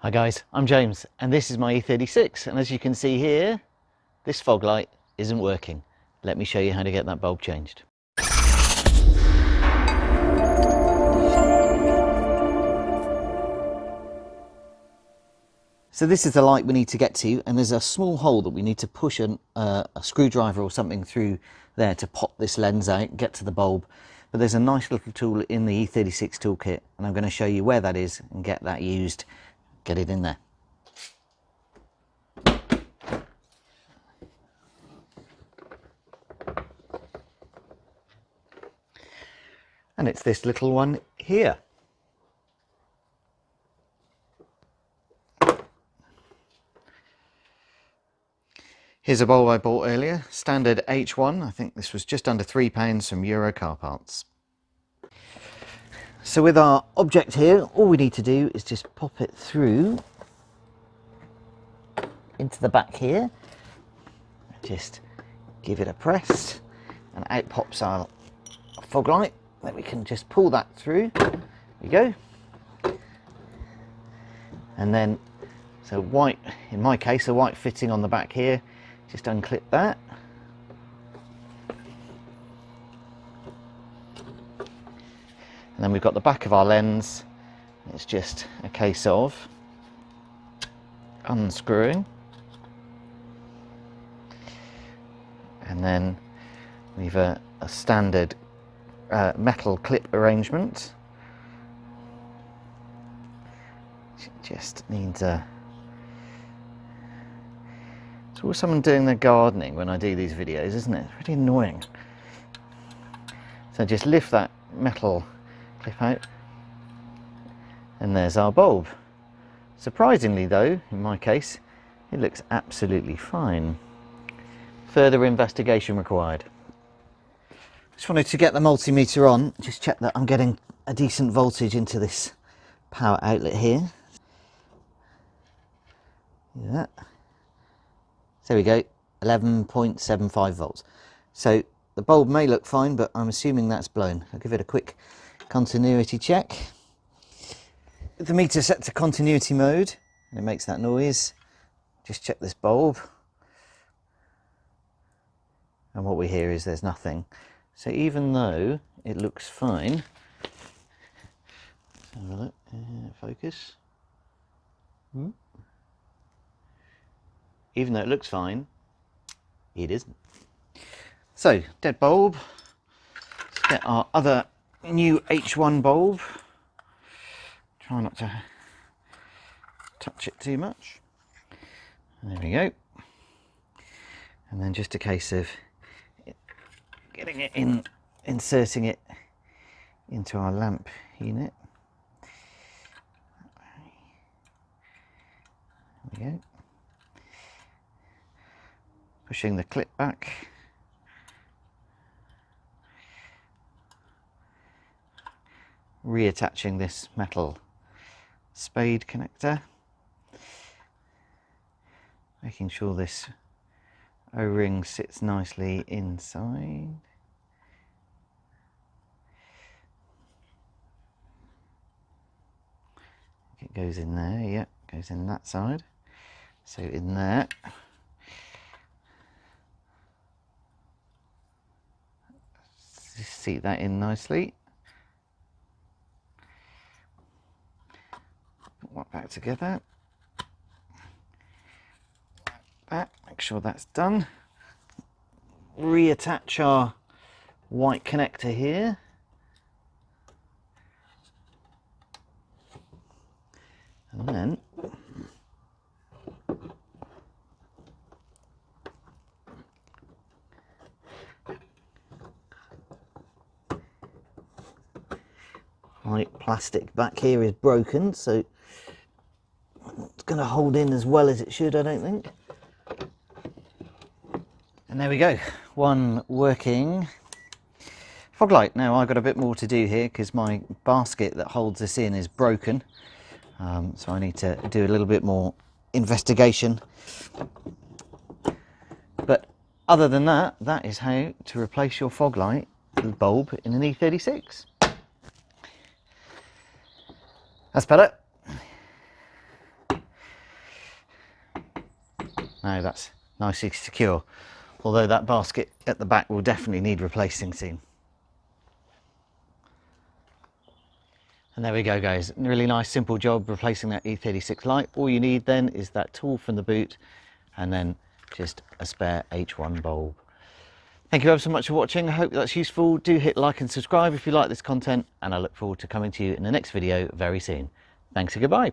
Hi guys, I'm James and this is my E36, and as you can see here, this fog light isn't working. Let me show you how to get that bulb changed. So this is the light we need to get to, and there's a small hole that we need to push a screwdriver or something through there to pop this lens out, get to the bulb. But there's a nice little tool in the E36 toolkit, and I'm going to show you where that is and get that used, get it in there. And it's this little one here. Here's a bulb I bought earlier, standard H1. I think this was just under £3 from Euro Car Parts. So with our object here, all we need to do is just pop it through into the back here. Just give it a press and out pops our fog light. Then we can just pull that through. There we go. And then, so white, in my case, a white fitting on the back here. Just unclip that. And then we've got the back of our lens. It's just a case of unscrewing. And then we've a standard metal clip arrangement. Just needs a... It's always someone doing their gardening when I do these videos, isn't it? It's really annoying. So just lift that metal clip out, and there's our bulb. Surprisingly though, in my case, it looks absolutely fine. Further investigation required. Just wanted to get the multimeter on, just check that I'm getting a decent voltage into this power outlet here. Yeah. There we go, 11.75 volts. So the bulb may look fine, but I'm assuming that's blown. I'll give it a quick continuity check. The meter set to continuity mode, and it makes that noise. Just check this bulb. And what we hear is there's nothing. So even though it looks fine, let's have a look, focus. Even though it looks fine, it isn't. So, dead bulb. Let's get our other new H1 bulb. Try not to touch it too much. There we go. And then just a case of getting it in, inserting it into our lamp unit. There we go. Pushing the clip back. Reattaching this metal spade connector. Making sure this O-ring sits nicely inside. It goes in there, yeah, goes in that side. So in there. Just seat that in nicely. Put that back together. That, make sure that's done. Reattach our white connector here. And then white plastic back here is broken, so it's going to hold in as well as it should, I don't think. And there we go, one working fog light. Now I've got a bit more to do here because my basket that holds this in is broken, so I need to do a little bit more investigation. But other than that, that is how to replace your fog light bulb in an E36. That's better. Now that's nicely secure, although that basket at the back will definitely need replacing soon. And there we go, guys. Really nice simple job replacing that E36 light. All you need then is that tool from the boot and then just a spare H1 bulb. Thank you ever so much for watching. I hope that's useful. Do hit like and subscribe if you like this content, and I look forward to coming to you in the next video very soon. Thanks and goodbye.